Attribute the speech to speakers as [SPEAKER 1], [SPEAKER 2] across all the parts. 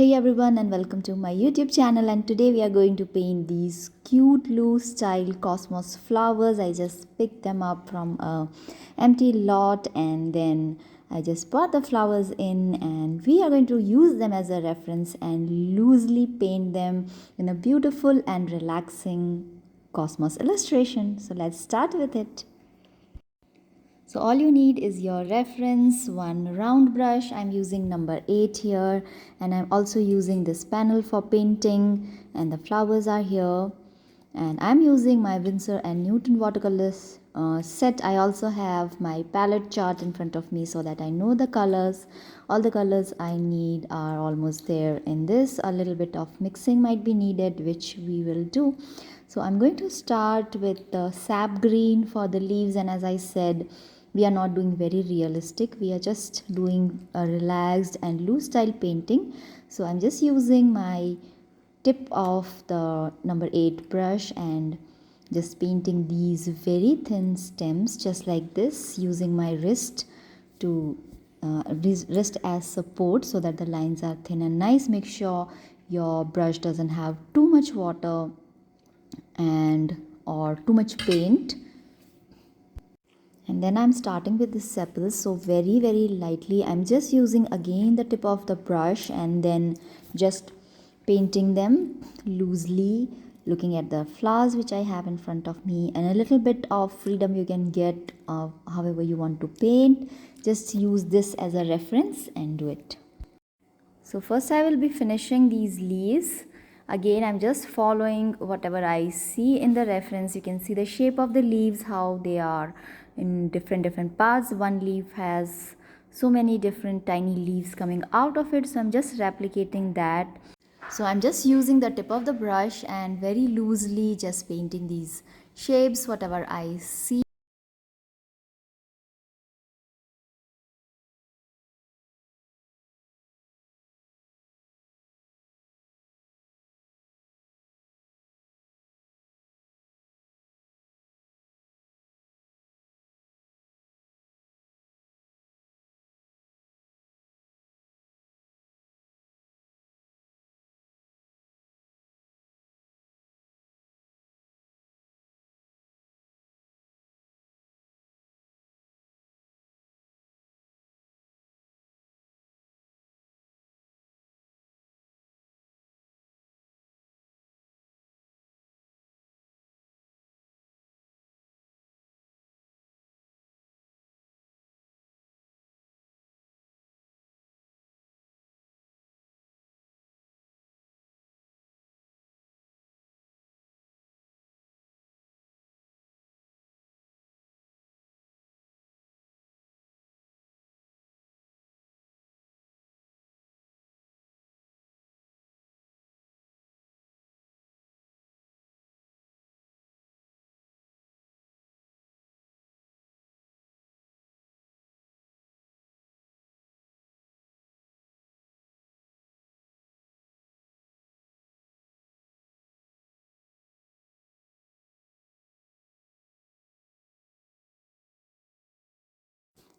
[SPEAKER 1] Hey everyone and welcome to my YouTube channel, and today we are going to paint these cute loose style cosmos flowers. I just picked them up from a empty lot and then I just bought the flowers in, and we are going to use them as a reference and loosely paint them in a beautiful and relaxing cosmos illustration. So let's start with it. So all you need is your reference, one round brush. I'm using number 8 here, and I'm also using this panel for painting, and the flowers are here. And I'm using my Winsor and Newton watercolors set. I also have my palette chart in front of me so that I know the colors. All the colors I need are almost there in this. A little bit of mixing might be needed, which we will do. So I'm going to start with the sap green for the leaves, and as I said, we are not doing very realistic, we are just doing a relaxed and loose style painting. So I'm just using my tip of the number 8 brush and just painting these very thin stems just like this, using my wrist to wrist as support so that the lines are thin and nice. Make sure your brush doesn't have too much water and or too much paint. And then I'm starting with the sepals, so very lightly I'm just using again the tip of the brush and then just painting them loosely, looking at the flowers which I have in front of me, and a little bit of freedom you can get of however you want to paint. Just use this as a reference and do it. So first I will be finishing these leaves. Again, I'm just following whatever I see in the reference. You can see the shape of the leaves, how they are in different parts. One leaf has so many different tiny leaves coming out of it, so I'm just replicating that. So I'm just using the tip of the brush and very loosely just painting these shapes, whatever I see.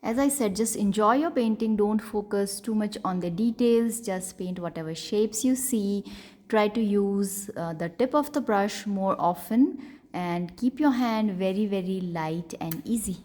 [SPEAKER 1] As I said, just enjoy your painting. Don't focus too much on the details. Just paint whatever shapes you see. Try to use the tip of the brush more often and keep your hand very light and easy.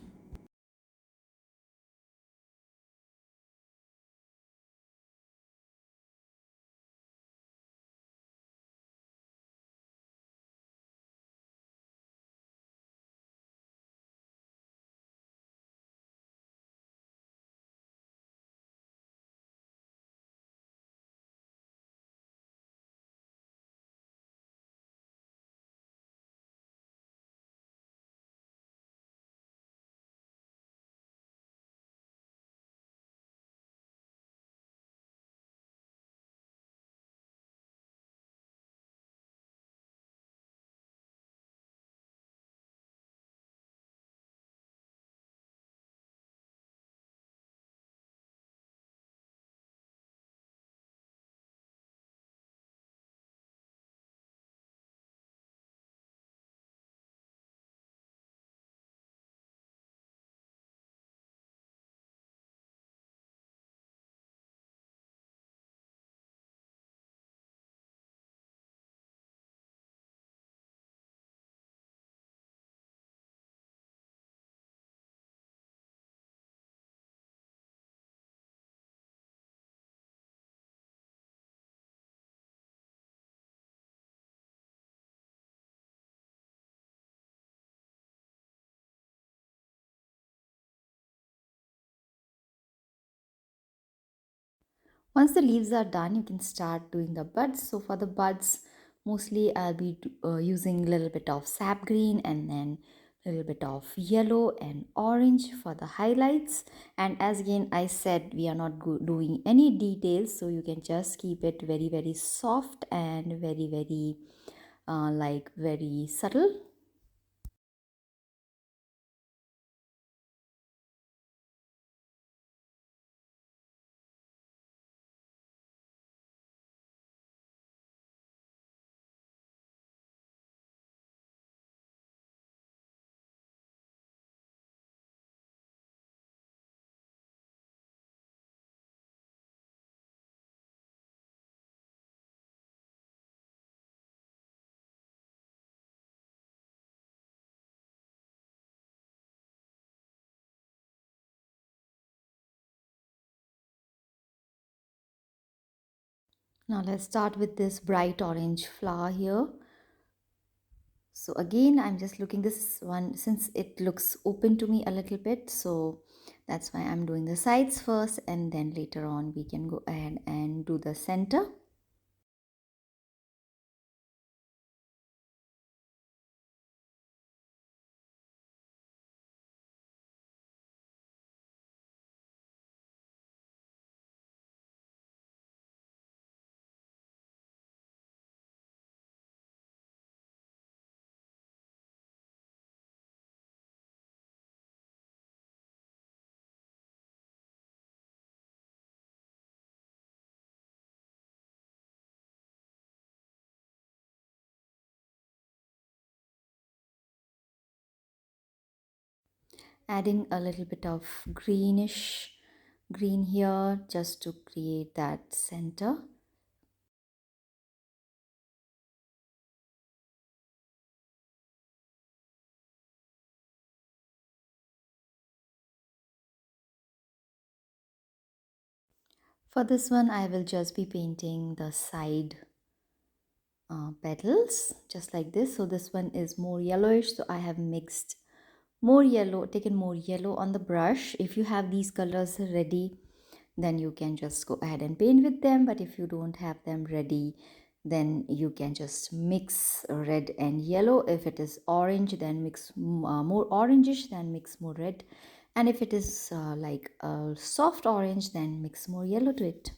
[SPEAKER 1] Once the leaves are done, you can start doing the buds. So for the buds, mostly I'll be using a little bit of sap green and then a little bit of yellow and orange for the highlights. And as again I said, we are not doing any details, so you can just keep it very very soft and very very like very subtle. Now let's start with this bright orange flower here. So again, I'm just looking this one since it looks open to me a little bit. So that's why I'm doing the sides first, and then later on we can go ahead and do the center. Adding a little bit of greenish green here just to create that center. For this one, I will just be painting the side petals just like this. So this one is more yellowish, so I have mixed more yellow, taken more yellow on the brush. If you have these colors ready, then you can just go ahead and paint with them, but if you don't have them ready, then you can just mix red and yellow. If it is orange, then mix more orangish, then mix more red, and if it is like a soft orange, then mix more yellow to it.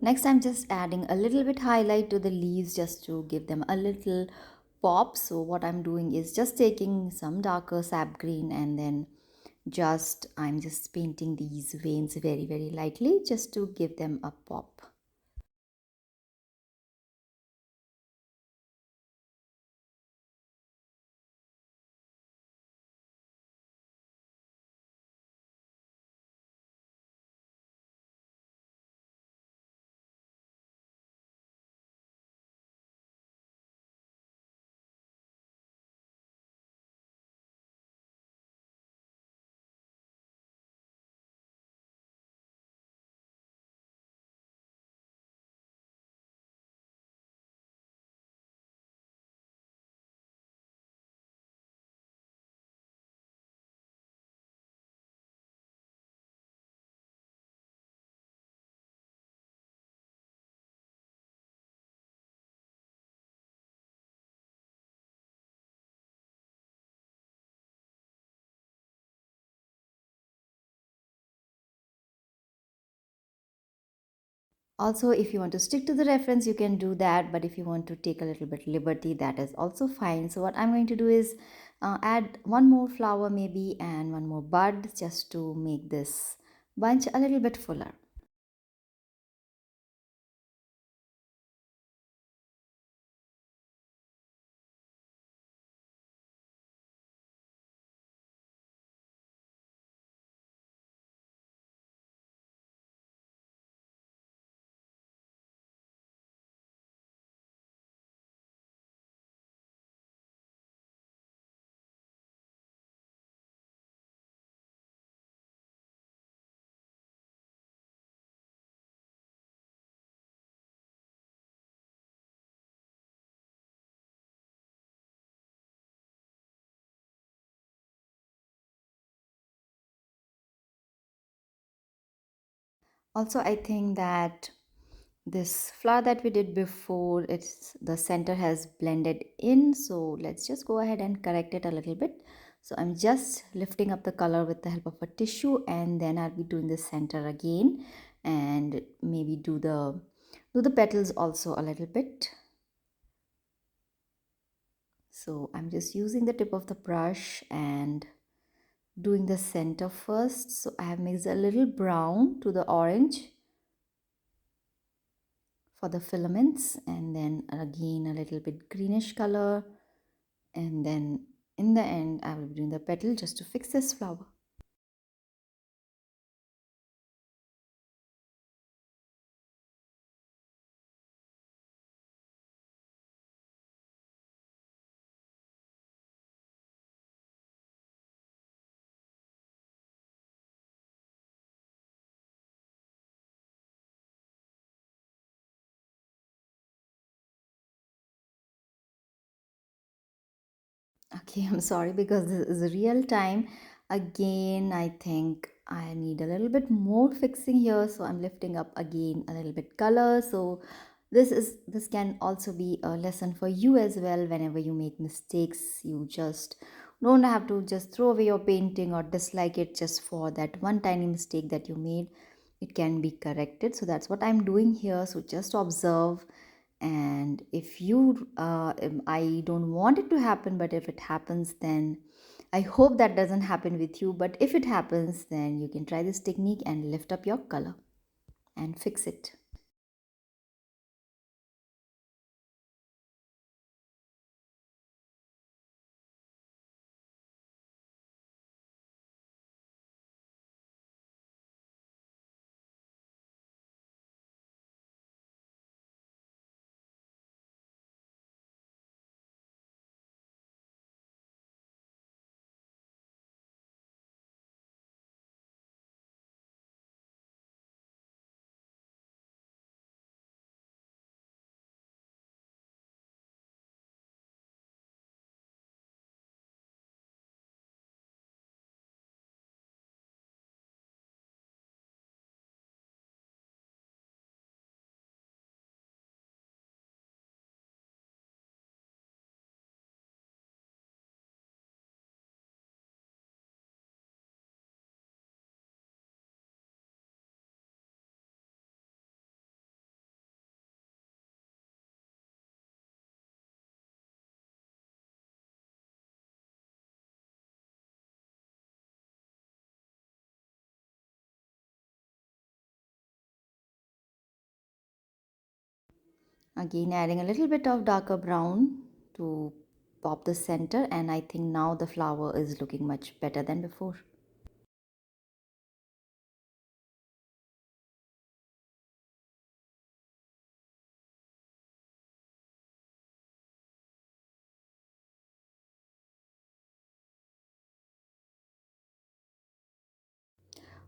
[SPEAKER 1] Next, I'm just adding a little bit highlight to the leaves just to give them a little pop. So what I'm doing is just taking some darker sap green and then I'm just painting these veins very very lightly just to give them a pop. Also, if you want to stick to the reference, you can do that, but if you want to take a little bit liberty, that is also fine. So what I'm going to do is add one more flower maybe and one more bud, just to make this bunch a little bit fuller. Also, I think that this flower that we did before, it's the center has blended in, so let's just go ahead and correct it a little bit. So I'm just lifting up the color with the help of a tissue, and then I'll be doing the center again, and maybe do the petals also a little bit. So I'm just using the tip of the brush and doing the center first. So I have mixed a little brown to the orange for the filaments, and then again a little bit greenish color, and then in the end I will be doing the petal just to fix this flower. Okay, I'm sorry because this is real time. Again, I think I need a little bit more fixing here, so I'm lifting up again a little bit color. So this can also be a lesson for you as well. Whenever you make mistakes, you just don't have to just throw away your painting or dislike it just for that one tiny mistake that you made. It can be corrected. So that's what I'm doing here. So just observe, and if you I don't want it to happen, but if it happens, then I hope that doesn't happen with you. But if it happens, then you can try this technique and lift up your color and fix it. Again, adding a little bit of darker brown to pop the center, and I think now the flower is looking much better than before.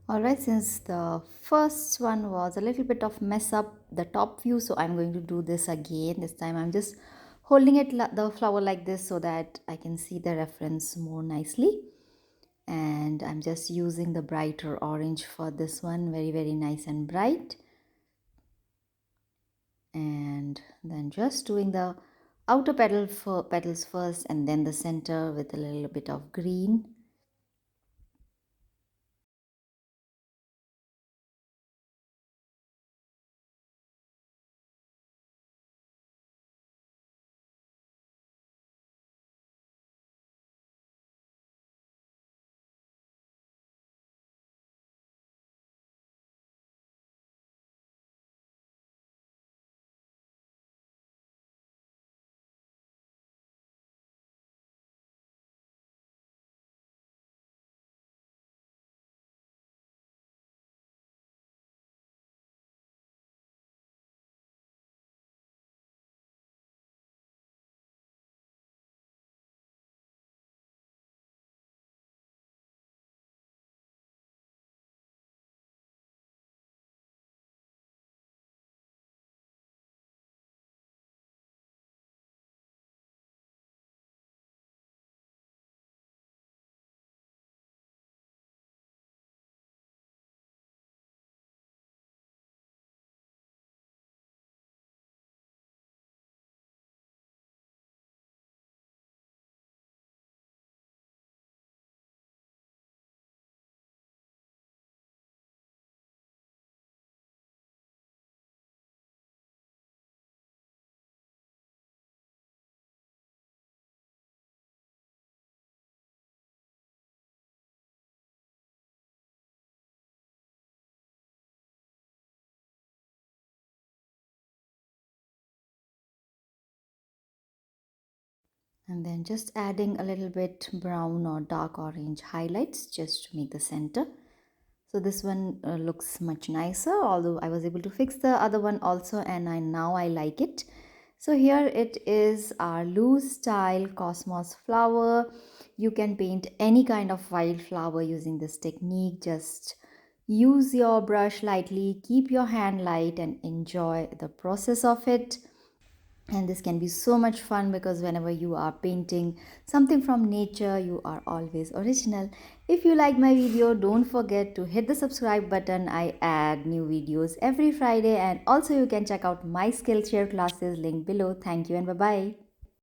[SPEAKER 1] Alright, since the first one was a little bit of mess up the top view, so I'm going to do this again. This time I'm just holding it the flower like this so that I can see the reference more nicely. And I'm just using the brighter orange for this one, very nice and bright. And then just doing the outer petals first, and then the center with a little bit of green. And then just adding a little bit brown or dark orange highlights just to make the center. So this one looks much nicer, although I was able to fix the other one also, and now I like it. So here it is, our loose style cosmos flower. You can paint any kind of wildflower using this technique. Just use your brush lightly, keep your hand light, and enjoy the process of it. And this can be so much fun because whenever you are painting something from nature, you are always original. If you like my video, don't forget to hit the subscribe button. I add new videos every Friday, and also you can check out my Skillshare classes link below. Thank you and bye bye.